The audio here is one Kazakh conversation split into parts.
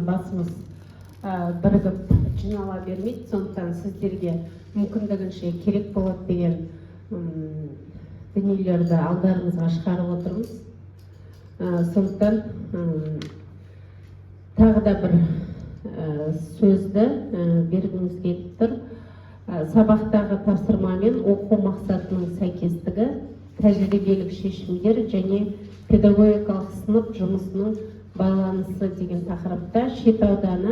басымыз бірігіп жинала бермейді, сондықтан сіздерге мүмкіндігінше керек болады деген дүниелерді алдарыңызға шығарып отырмыз. Сондықтан тағы да бір сөзді бергіміз келіп тұр. Сабақтағы тапсырма мен оқу мақсатының сәйкестігі, тәжірибелік шешімдер және педагогикалық сынып жұмысының байланысы деген тақырыпта Шет ауданы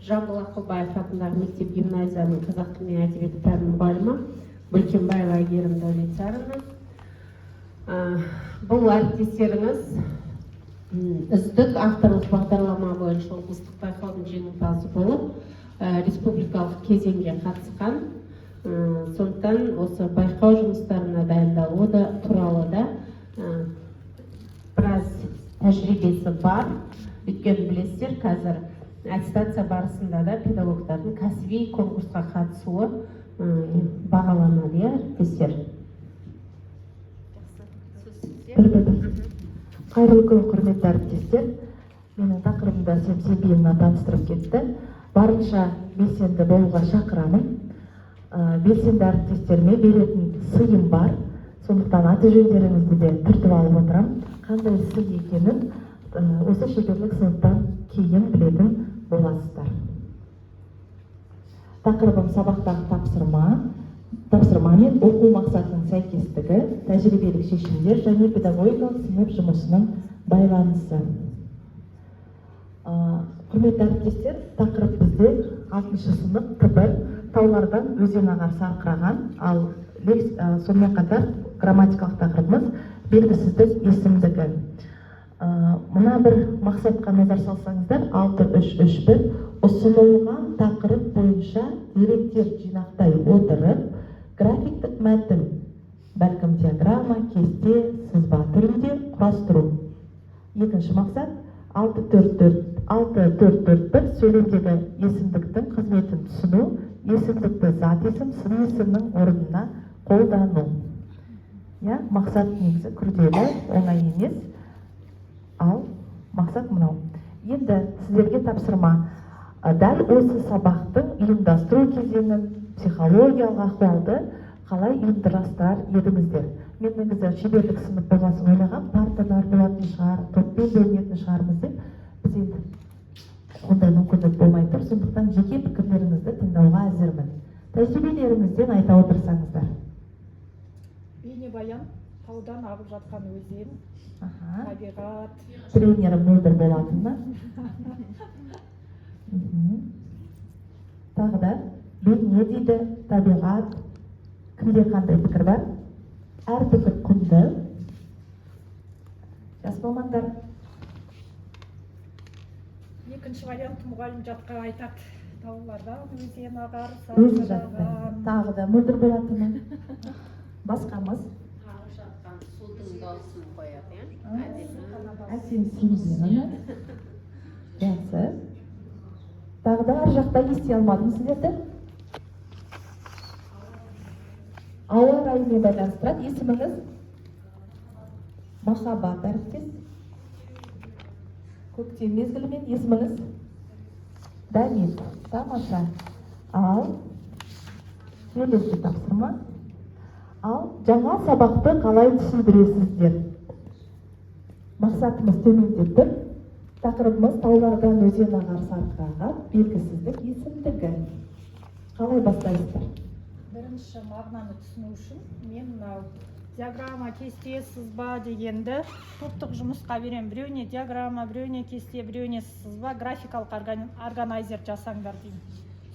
Жамбыл Ақылбаев атындағы мектеп-гимназияның қазақ тілі мен әдебиеті пәні мұғалімі Бөлкенбаева Әйгерім Дәулетсарина. Бұл әріптестеріңіз үздік авторлық бағдарлама бойынша облыстық байқаудың жеңімпазы болып, республикалық кезеңге қатысқан. Сондықтан осы байқау жұмыстарына дайындалуы да туралы да біраз тәжірибесі бар. Өйткені білесіздер, қазір аттестация барысында да педагогтардың кәсіби конкурсқа қатысуы бағаланады, әріптестер. Қайырлы күн, құрметті әріптестер. Менің тақырыбымда себебін таныстырып кетті. Барынша белсенді болуға шақырамын. Белсенді әріптестеріме беретін сыйым бар. Сондықтан аты жөндеріңізді де түртіп алып отырам. Қандай сый екенін осы шеберлік сыныптан кейін білетін боласыздар. Тақырыбым сабақтағы тапсырма мен оқу мақсатының сәйкестігі, тәжірибелік шешімдер және педагогикалық сынып жұмысының байланысы. Құрметті әріптестер, тақырып бізде 6-шы сынып Т1 таулардан өзен ағар сарқыраған, ал сонымен қатар грамматикалық тақырыбымыз белгісіздік есімдігі. Мына бір мақсатқа назар салсаңыздар, 6-3-3-1 ұсынылған тақырып бойынша деректер жинақтай отырып, графиктік мәтін, бәлкім диаграмма, кесте, сызба түрінде құрастыру. Екінші мақсат 6-4-4-1 сөйлемдегі есімдіктің қызметін түсіну, есімдікті зат есім, сын есімнің орнына қолдану. Мақсат негізі күрделі, оңай емес, ал мақсат мынау. Енді сіздерге тапсырма. Дәл осы сабақтың ұйымдастыру кезеңін, психологиялық ахуалды қалай ұйымдастырар едіңіздер. Мен негізі шеберлік сынып болғасын ойлаған, парталар болатын шығар, топпен бөлінетін шығармыз деп, біз енді ондай мүмкіндік болмай тұр, сондықтан жеке пікірлеріңізді тыңдауға әзірмін. Тәжірибелеріңізден айта отырсаңыздар. Бейнебаян, таудан ағып жатқан өзен, табиғат. Тренерім мөлдір болатынна. Тағы да бейне дейді, табиғат. Кімде қандай пікір бар? Әр пікір құнды. Жас мамандар. Екінші вариант мұғалім жатқа айтады. Таулардан өзен ағар сарқыраған. Тағы да мөлдір болатыны. Басқамыз. Ағып жатқан судың дауысын қояды. Әсем сөздері. Жақсы. Тағы да ар жақта ести алмадым сіздерді. Ауа райымен байланыстырады. Есіміңіз? Махаббат әріптес. Көктем мезгілімен есіміңіз? Дәмет. Тамаша. Ал келесі тапсырма. Ал жаңа сабақты қалай түсіндіресіздер? Мақсатымыз төменде тұр. Тақырыбымыз таулардан өзен ағар сарқыраған, белгісіздік есімдігі. Қалай бастайсыздар? Бірінші мағынаны түсіну үшін мен диаграмма, кесте, сызба дегенді топтық жұмысқа берем. Біреуіне диаграмма, біреуіне кесте, біреуіне сызба, графикалық органайзер жасаңдар деймін.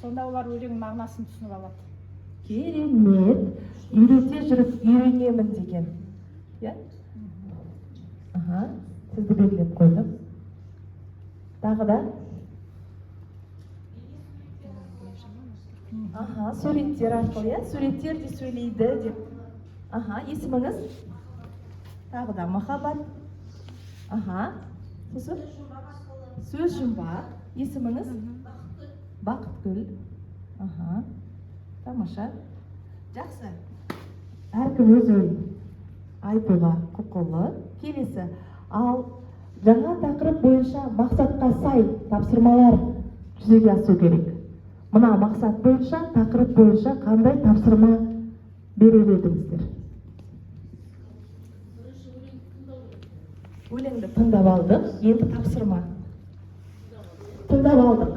Сонда олар өлең мағынасын түсініп алады. Керемет. Үйрете жүріп үйренемін деген. Сізді белгілеп қойдым. Тағы да? Суреттер арқылы, суреттер де сөйлейді деп. Есіміңіз? Тағы да махаббат. Сөз жұмбақ. Есіміңіз? Бақытгүл. Тамаша. Жақсы. Әркім өз ойын айтуға құқылы. Келесі. Ал жаңа тақырып бойынша мақсатқа сай тапсырмалар жүзеге асу керек. Мына мақсат бойынша, тақырып бойынша қандай тапсырма берер едіңіздер? Өлеңді тыңдап алдық, енді тапсырма. Тыңдап алдық.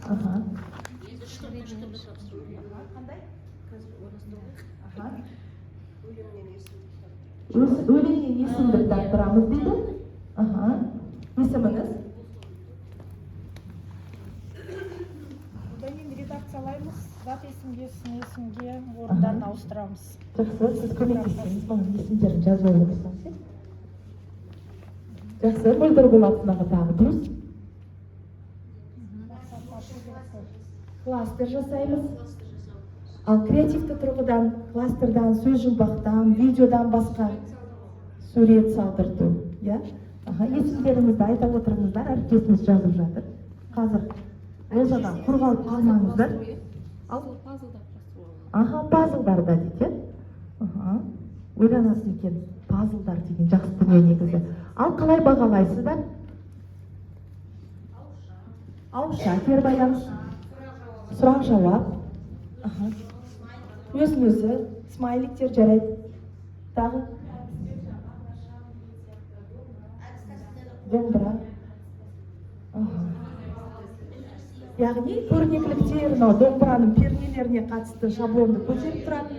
Аха. Өлеңнен есімдік тапсырамыз дейді. Аха. Есіміңіз? Одан кейін редакциялаймыз, зат есімге, сын есімге, орындарын ауыстырамыз. Жақсы, сіз көмектесеңіз, маған есімдерін жазып отырсаңыз. Жақсы, Мөлдір Болатовнаға тағы дұрыс. Кластер жасаймыз. Ал креативті тұрғыдан, кластердан, сөз жұмбақтан, видеодан басқа сурет салдырту. Есімдеріңізді айта отырыңыздар, әріптесіміз жазып жатыр. Қазір олжадан құрғалып қалмаңыздар. Пазлдарда дейді. Ойланасыз екен, пазлдар деген жақсы дүние негізі. Ал қалай бағалайсыздар? Ауызша тербаян, сұрақ жауап, өзін-өзі, смайликтер жарайды. Тағы домбыра. Яғни көрнекіліктер, домбыраның пернелеріне қатысты шаблонды көтеріп тұрады.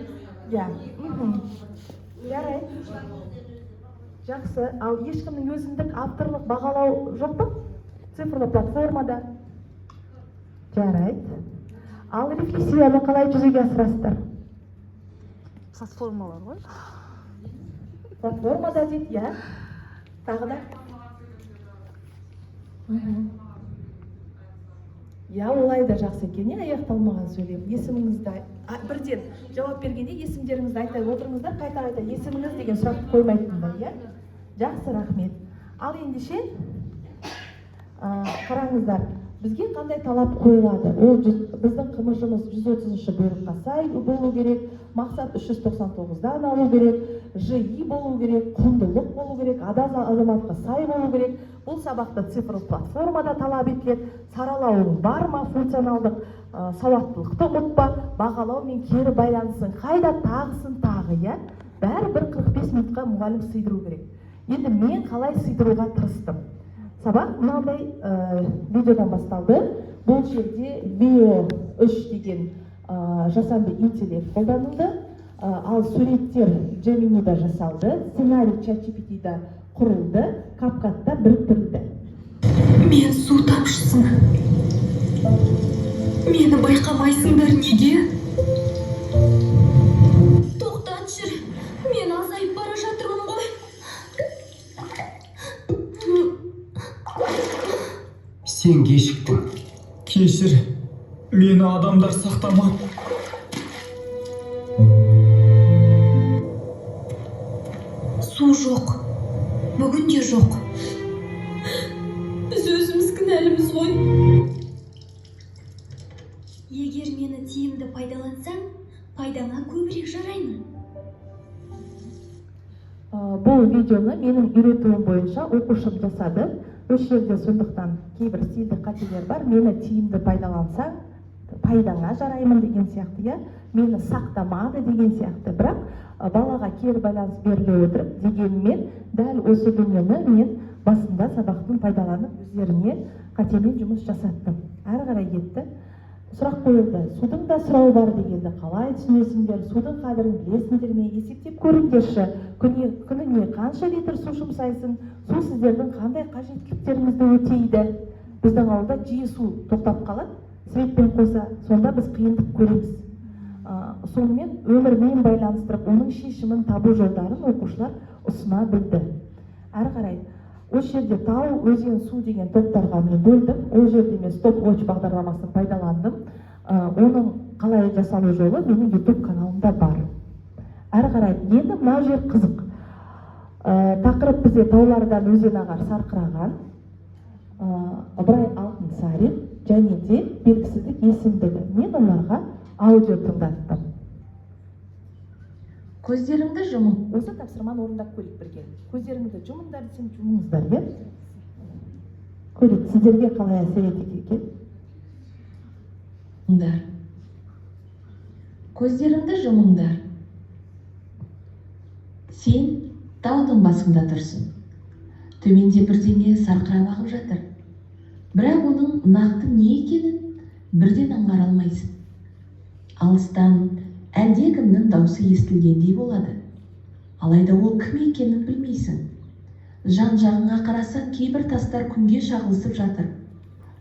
Жарайды. Жақсы, ал ешкімнің өзіндік авторлық бағалау жоқ па? Цифрлы платформада. Жарайды. Ал рефлексияны қалай жүзеге асырасыздар? Платформалар ғой. Платформада дейді, Тағы да? Олай да жақсы екен, аяқталмаған сөйлем. Есіміңізді бірден жауап бергенде есімдеріңізді айта отырыңыздар, қайта есіміңіз деген сұрақты қоймайтындай, Жақсы, рахмет. Ал ендеше қараңыздар, бізге қандай талап қойылады? Ол біздің қымыжымыз 130-шы бұйрыққа сай болу керек, мақсат 399-дан алу керек, жиі болу керек, құндылық болу керек, азаматқа сай болу керек. Бұл сабақта цифрлы платформада талап етіледі. Саралауың бар ма, функционалдық сауаттылықты ұмытпа, бағалау мен кері байланысын қайда тағысын тағы, бәрі 45 минутқа мұғалім сыйдыру керек. Енді мен қалай сыйдыруға тырыстым? Сабақ мынандай видеодан басталды. Бұл жерде Veo 3 деген жасанды интеллект қолданылды. Ал суреттер Gemini'да жасалды, сценарий ChatGPT'да құрылды, CapCut'та біріктірілді. Мен су тапшысың. Мені байқамайсыңдар неге? Тоқтатшы, мен азайып бара жатырмын ғой. Сен кешіктің. Кешір, мені адамдар сақтамады. Су жоқ, бүгін де жоқ. Біз өзіміз кінәліміз ғой. Егер мені тиімді пайдалансаң, пайдаңа көбірек жараймын. Бұл видеоны менің үйретуім бойынша оқушым жасады. Осы жерде сондықтан кейбір стильдік қателер бар. Мені тиімді пайдалансаң, пайдаңа жараймын деген сияқты, мені сақтамады деген сияқты. Бірақ балаға кері байланыс беріле отырып, дегенмен дәл осы дүниені мен басында сабақтың пайдаланып өздеріне қатемен жұмыс жасаттым. Әрі қарай кетті. Сұрақ қойылды. Судың да сұрауы бар дегенді қалай түсінесіңдер? Судың қадірін білесіңдер ме? Есептеп көріңдерші. Күніне қанша литр су жұмсайсың? Су сіздердің қандай қажеттіліктеріңізді өтейді? Біздің ауылда жиі су тоқтап қалады. Светпен қоса, сонда біз қиындық көреміз. Сонымен өмірмен байланыстырып, оның шешімін табу жолдарын оқушылар ұсына білді. Әрі қарай осы жерде тау, өзен, су деген топтарға мен бөлдім. Ол жерде мен стоп-уоч бағдарламасын пайдаландым. Оның қалай жасалу жолы менің YouTube каналымда бар. Әрі қарай енді мына жер қызық. Тақырып бізде таулардан өзен ағар сарқыраған, Ыбырай Алтынсарин және де белгісіздік есімдігі. Мен оларға аудио тыңдаттым. Көздеріңді жұмың. Осы тапсырманы орындап көрейік бірге. Көздеріңізді жұмыңдар десем жұмыңыздар, көрейік сіздерге қалай әсер етеді екен? Жұмыңдар. Көздеріңді жұмыңдар. Сен таудың басында тұрсың. Төменде бірдеңе сарқырап ағып жатыр. Бірақ оның нақты не екенін бірден аңғара алмайсың. Алыстан әлдекімнің даусы естілгендей болады. Алайда ол кім екенін білмейсің. Жан-жағыңа қарасаң, кейбір тастар күнге шағылысып жатыр.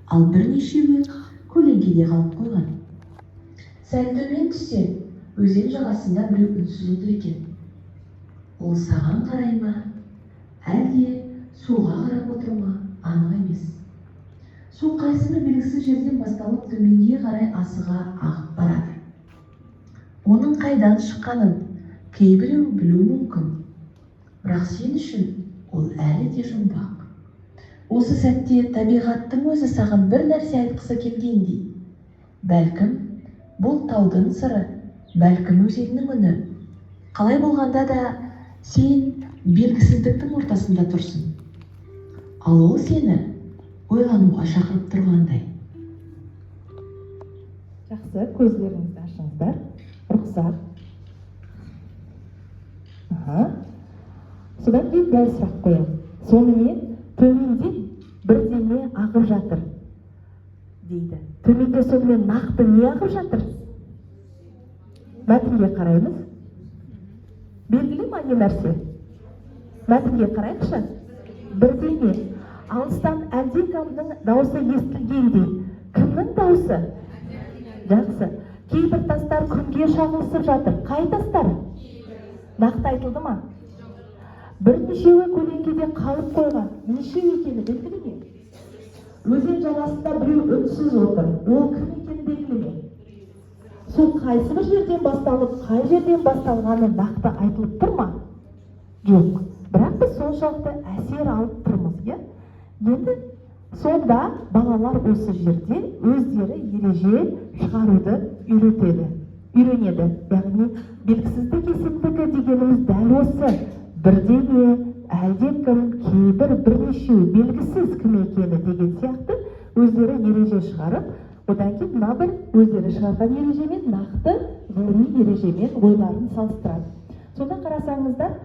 Ал бірнешеуі көлеңкеде қалып қойған. Сәл төмен түссе, өзен жағасында біреу үнсіз отыр екен. Ол саған қарай ма, әлде суға қарап отыр ма, анық емес. Су қайсыбір белгісіз жерден басталып төменге қарай асыға ағып барады. Оның қайдан шыққанын кейбіреу білуі мүмкін. Бірақ сен үшін ол әлі де жұмбақ. Осы сәтте табиғаттың өзі саған бір нәрсе айтқысы келгендей. Бәлкім, бұл таудың сыры, бәлкім өзеннің үні. Қалай болғанда да сен белгісіздіктің ортасында тұрсың. Ал ол сені ойлануға шақырып тұрғандай. Жақсы, көздеріңізді ашыңыздар. Рұқсат. Содан кейін дәл сұрақ қоямын. Сонымен төменде бірдеңе ағып жатыр дейді. Төменде сонымен нақты не ағып жатыр? Мәтінге қараймыз. Белгілі ма не нәрсе? Мәтінге қарайықшы. Бірдеңе. Алыстан әлдекімнің дауысы естілгендей. Кімнің дауысы? Жақсы. Кейбір тастар күнге шағылысып жатыр. Қай тастар? Нақты айтылды ма? Бірнешеуі көлеңкеде қалып қойған. Нешеу екені белгілі ме? Өзен жағасында біреу үнсіз отыр. Ол кім екені белгілі ме? Сол қайсы бір жерден басталып, қай жерден басталғаны нақты айтылып тұр ма? Жоқ. Бірақ біз соншалықты әсер алып тұрмыз, иә? Енді сонда балалар осы жерде өздері ереже шығаруды үйренеді. Яғни белгісіздік есімдігі дегеніміз дәл осы. Бірдеңе, әлдекім, кейбір, бірнешеу, белгісіз кім екені деген сияқты өздері ереже шығарып, одан кейін мына бір өздері шығарған ережемен нақты ғылыми ережемен ойларын салыстырады. Сонда қарасаңыздар,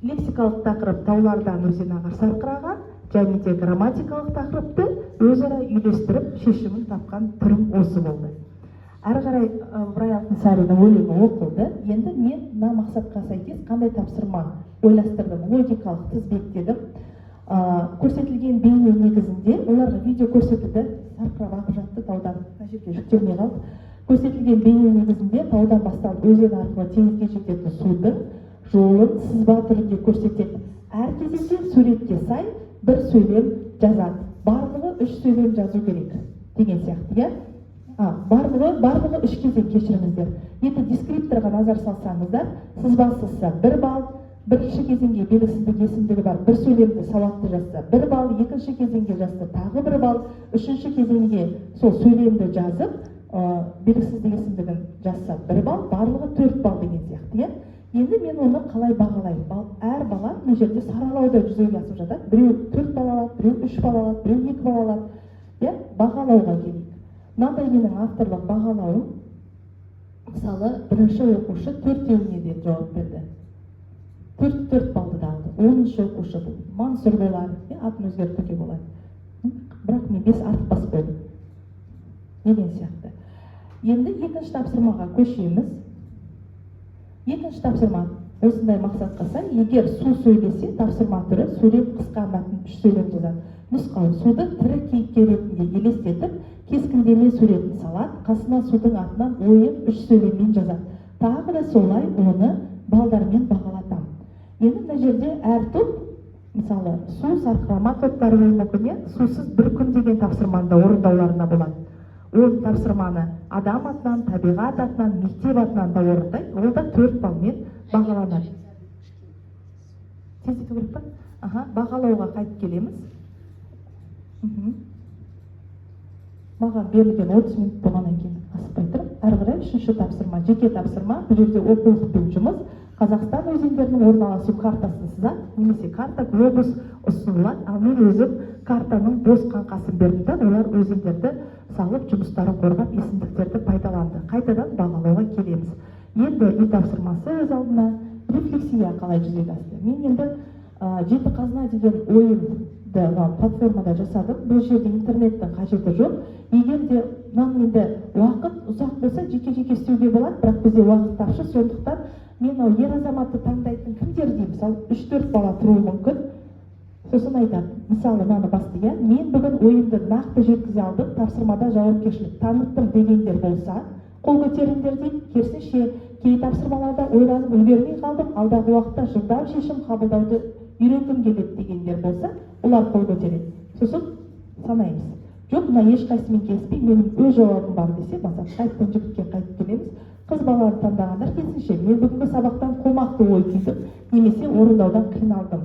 лексикалық тақырып таулардан өзен ағар сарқыраған, және де грамматикалық тақырыпты өзара үйлестіріп шешімін тапқан түрім осы болды. Әрі қарай Ыбырай Алтынсариннің өлеңі оқылды. Енді мен мына мақсатқа сәйкес қандай тапсырма ойластырдым, логикалық тізбектедім. Көрсетілген бейне негізінде, оларға видео көрсетілді, сарқырап ағып жатты таудан, мына жерге жүктелмей қалды. Көрсетілген бейне негізінде таудан басталып өзен арқылы теңізге жететін судың жолын сызба түрінде көрсетеді. Әр кезекте суретке сай бір сөйлем жазады. Барлығы 3 сөйлем жазу керек деген сияқты, иә? Барлығы 3 кезең, кешіріңіздер. Енді дескрипторға назар салсаңыздар, сызбасызса 1 балл, бірінші кезеңге белгісіздік есімдігі бар бір сөйлемді сауатты жазса 1 балл, екінші кезеңге жазса тағы 1 балл, үшінші кезеңге сол сөйлемді жазып, белгісіздік есімдігін жазса 1 балл, барлығы 4 балл деген сияқты, иә? Енді мен оны қалай бағалаймын? Әр бала бұл жерде саралауда жүзеге асып жатады. Біреу 4 балл алады, біреу 3 балл алады, біреу 2 балл алады. Иә, бағалауға келейік. Мынандай менің авторлық бағалауым, мысалы, бірінші оқушы 4-еуіне де жауап берді. 4 баллды да алды. 10-шы оқушы бұл. Мансұр болады, атын өзгертуге болады. Бірақ мен 5 артық бас қойдым. Деген сияқты. Енді екінші тапсырмаға көшеміз. Екінші тапсырма осындай мақсатқа сай, егер су сөйлесе, тапсырма түрі сурет қысқа мәтін 3 сөйлем жазады. Нұсқау суды тірі кейіпкер ретінде елестетіп, кескіндеме суретін салады, қасына судың атынан ойын 3 сөйлеммен жазады. Тағы да солай оны балдармен бағалатам. Енді мына жерде әр топ, мысалы, су сарқырама топтары болмақыне, сусыз бір күн деген тапсырманы орындауларына болады. Ол тапсырманы адам атынан, табиғат атынан, мектеп атынан да орындайды. Ол да 4 балмен бағаланады. Тездету керек па? Бағалауға қайтып келеміз. Маған берілген 30 минут болғаннан кейін асықпай тұрып, әрі қарай үшінші тапсырма, жеке тапсырма, бұл жерде оқулықпен жұмыс. Қазақстан өзендерінің орналасу картасын сызады, немесе карта глобус ұсынылады, ал мен өзім картаның бос қаңқасын бердім да олар өзендерді салып жұмыстарын қорғап есімдіктерді пайдаланды. Қайтадан бағалауға келеміз. Енді үй тапсырмасы өз алдына рефлексия қалай жүзеге асты. Мен енді жеті қазына деген ойымды платформада жасадым. Бұл жерде интернеттің қажеті жоқ. Егер де енді уақыт ұзақ болса жеке-жеке істеуге болады, бірақ бізде уақыт тапшы, сондықтан мен ер азаматты таңдайтын кімдер деймін. Мысалы 3-4 бала тұруы мүмкін. Сосын айтады, мысалы мынаны басты, мен бүгін ойымды нақты жеткізе алдым, тапсырмада жауапкершілік таныттым дегендер болса, қол көтеріңдер дейді. Керісінше кей тапсырмаларда ойланып үлгермей қалдым, алдағы уақытта жылдам шешім қабылдауды үйренгім келеді дегендер болса, олар қол көтереді. Сосын санаймыз. Жоқ, мына ешқайсымен келіспей, менің өз жауабым бар десе, мысалы қайтадан жігітке қайтып келеміз. Қыз баланы таңдағандар керісінше, мен бүгінгі сабақтан қомақты ой түйдім, немесе орындаудан қиналдым.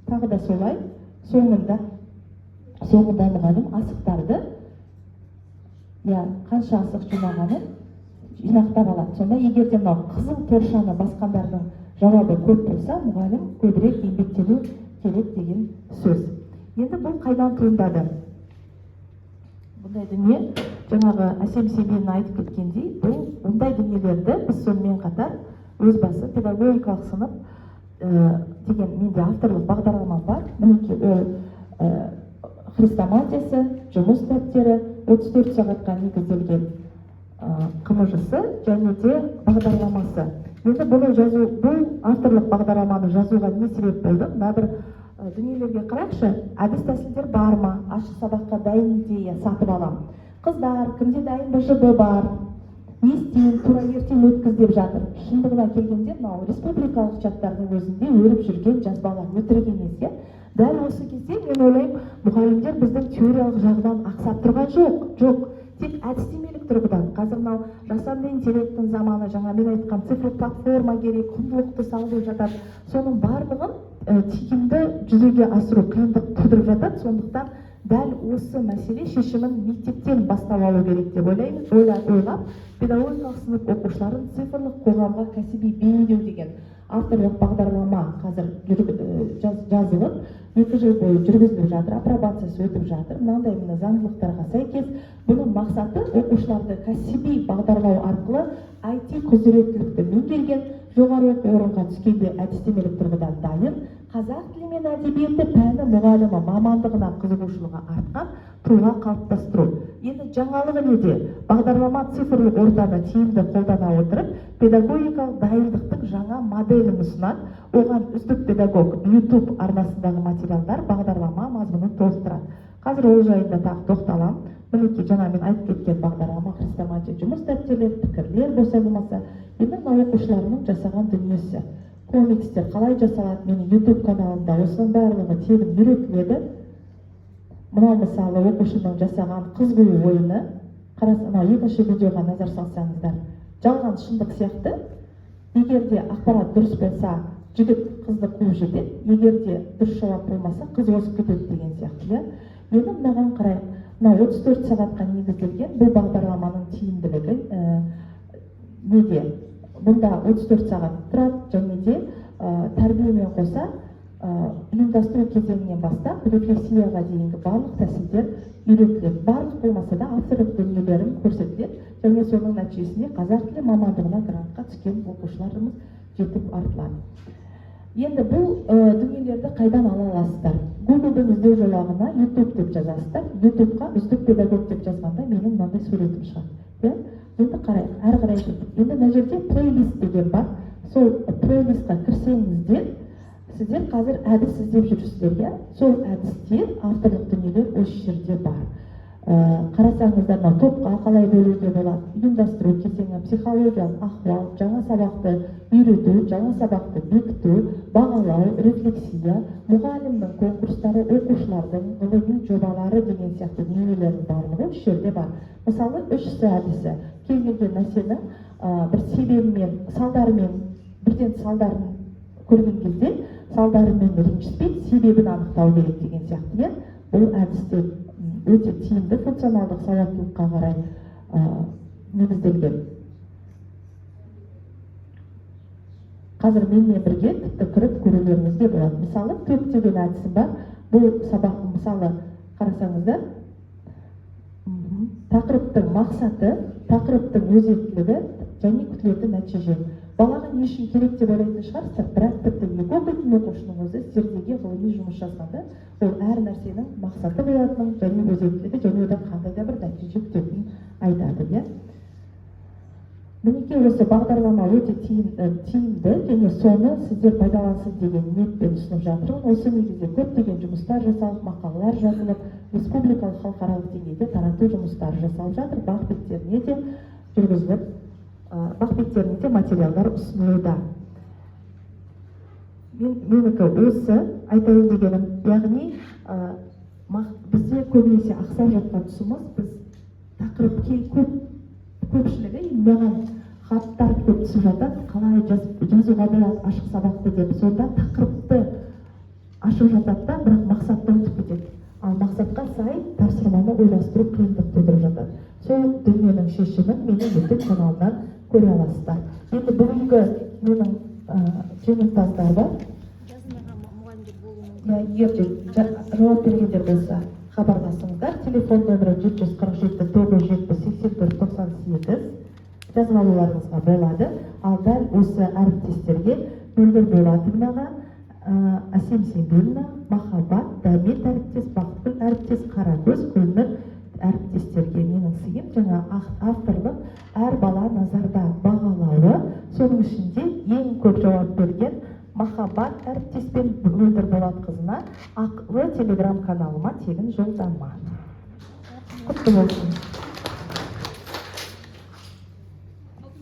Тағы да солай, соңында мұғалім асықтарды, қанша асық жинағанын жинақтап алады. Сонда егер де мынау қызыл торшаны басқандардың жауабы көп болса, мұғалім көбірек еңбектену керек деген сөз. Енді бұл қайдан туындады? Бұндай дүние, жаңағы Әсем Семеннің айтып кеткендей, бұл бұндай дүниелерді біз сонымен қатар өз басы педагогикалық сынып деген менде авторлық бағдарлама бар. Мінекей ол хрестоматиясы, жұмыс дәптері, 34 сағатқа негізделген қымыжысы және де бағдарламасы. Енді бұл авторлық бағдарламаны жазуға не себеп болды? Мына бір дүниелерге қарайықшы, әдіс тәсілдер бар ма? Ашық сабаққа дайын идея сатып алам. Қыздар, кімде дайын БЖБ бар? Не істейін, тура ертең өткіз деп жатыр. Шындығына келгенде, мынау республикалық чаттардың өзінде өріп жүрген жазбалар өтірік емес. Дәл осы кезде мен ойлаймын, мұғалімдер біздің теориялық жағынан ақсап тұрған жоқ. Тек әдістемелік тұрғыдан. Қазір мынау жасанды интеллекттің заманы, жаңа мен айтқан цифрлық платформа керек, құндылықты салып жатады. Соның барлығын тиімді жүзеге асыру қиындық тудырып жатады. Сондықтан дәл осы мәселе шешімін мектептен бастап алу керек деп ойлап, педагогикалық сынып оқушыларын цифрлық қоғамға кәсіби бейімдеу деген авторлық бағдарлама қазір жазылып, 2 жыл бойы жүргізіліп жатыр, апробациясы өтіп жатыр. Мынандай заңдылықтарға сәйкес бұның мақсаты оқушыларды кәсіби бағдарлау арқылы IT құзыреттілікті меңгерген, жоғары оқу орынға түскенде әдістемелік тұрғыдан дайын, қазақ тілі мен әдебиеті пәні мұғалімі мамандығына қызығушылығы артқан тұлға қалыптастыру. Енді жаңалығы неде? Бағдарлама цифрлық ортаны тиімді қолдана отырып, педагогикалық дайындықтың жаңа моделін ұсынады. Оған үздік педагог YouTube арнасындағы материалдар бағдарлама мазмұнын толықтырады. Қазір ол жайында тағы тоқталам. Мінекей жаңа мен айтып кеткен бағдарлама, хрестоматия, жұмыс дәптерлер, пікірлер болса болмаса, енді мына оқушыларының жасаған дүниесі. Комикстер қалай жасалады? Менің YouTube каналымда осының барлығы тегін үйретіледі. Мынау мысалы оқушының жасаған қыз қуу ойыны, екінші видеоға назар салсаңыздар, жалған шындық сияқты. Егер де ақпарат дұрыс болса, жігіт қызды қуып жетеді, егер де дұрыс жауап болмаса, қыз озып кетеді деген сияқты. Енді мынаған қарайық. Мына 34 сағатқа негізделген бұл бағдарламаның тиімділігі неде? Бұнда 34 сағат тұрады, және де тәрбиемен қоса ұйымдастыру кезеңінен бастап рефлексияға дейінгі барлық тәсілдер үйретіледі. Барлық болмаса да авторлық дүниелерін көрсетіледі, және соның нәтижесінде қазақ тілі мамандығына грантқа түскен оқушыларымыз жетіп артылады. Енді бұл дүниелерді қайдан ала аласыздар? Google-дың іздеу жолағына YouTube деп жазасыздар. YouTube-қа үздік педагог деп жазғанда менің мынандай суретім шығады. Енді қарайық, әрі қарай кеттік. Енді мына жерде плейлист деген бар. Сол плейлистқа кірсеңіздер, сіздер қазір әдіс іздеп жүрсіздер. Сол әдістер, авторлық дүниелер осы жерде бар. Қарасаңыздар, топқа қалай бөлуге болады, ұйымдастыру кезеңі, психологиялық ахуал, жаңа сабақты үйрету, жаңа сабақты бекіту, бағалау, рефлексия, мұғалімнің конкурстары, оқушылардың ғылыми жобалары деген сияқты дүниелердің барлығы осы жерде бар. Мысалы, 3 әдісі кез келген нәрсенің бір себебімен, салдарымен, бірден салдарын көрген кезде, салдарымен ренжіспей, себебін анықтау керек деген сияқты. Бұл әдістер өте тиімді функционалдық сауаттылыққа қарай негізделген. Қазір менімен бірге тіпті кіріп көрулеріңізге болады. Мысалы, төп деген әдісі бар. Бұл сабақтың мысалы қарасаңыздар, тақырыптың мақсаты, тақырыптың өзектілігі және күтілетін нәтиже. Балаға не үшін керек деп ойлайтын шығарсыздар, бірақ тіпті екі оқитын оқушының өзі зердеге ғылыми жұмыс жазғанда ол әр нәрсенің мақсаты болатынын және өзектілігі және одан қандай да бір нәтиже күтетінін айтады, иә. Мінекей осы бағдарлама өте тиімді және соны сіздер пайдалансын деген ниетпен ұсынып жатырмын. Осы негізде көптеген жұмыстар жасалып, мақалалар жазылып, республикалық халықаралық деңгейде тарату жұмыстары жасалып жатыр. Бақ беттеріне де жүргізіліп, бақ беттеріне де материалдар ұсынылуда. Менікі осы айтайын дегенім, яғни бізде көбінесе ақсап жатқан тұсымыз, біз тақырып көпшілігі маған хаттар көп түсіп жатады, қалай жазуға болады ашық сабақты деп, сонда тақырыпты ашып жатады да, бірақ мақсаттан өтіп кетеді. Ал мақсатқа сай тапсырманы ойластыру қиындық тудырып жатады. Сол дүниенің шешімін менің YouTube каналымнан көре аласыздар. Енді бүгінгі менің жеңімпаздарда жауап бергендер болса хабарласыңыздар. Телефон нөмірі 747 970 84 98 жазып алуларыңызға болады. Ал дәл осы әріптестерге Мөлдір Болатовнаға, Әсем Сембелина, Махаббат, Дәмет әріптес, Бақытгүл әріптес, Қаракөз, Гүлнұр әріптестерге менің сыйым жаңа авторлық әр бала назарда бағалауы, соның ішінде ең көп жауап берген Махаббат әріптес пен Мөлдір Болатқызына ақылы телеграм каналыма тегін жолдама. Құтты болсын.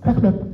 Рахмет.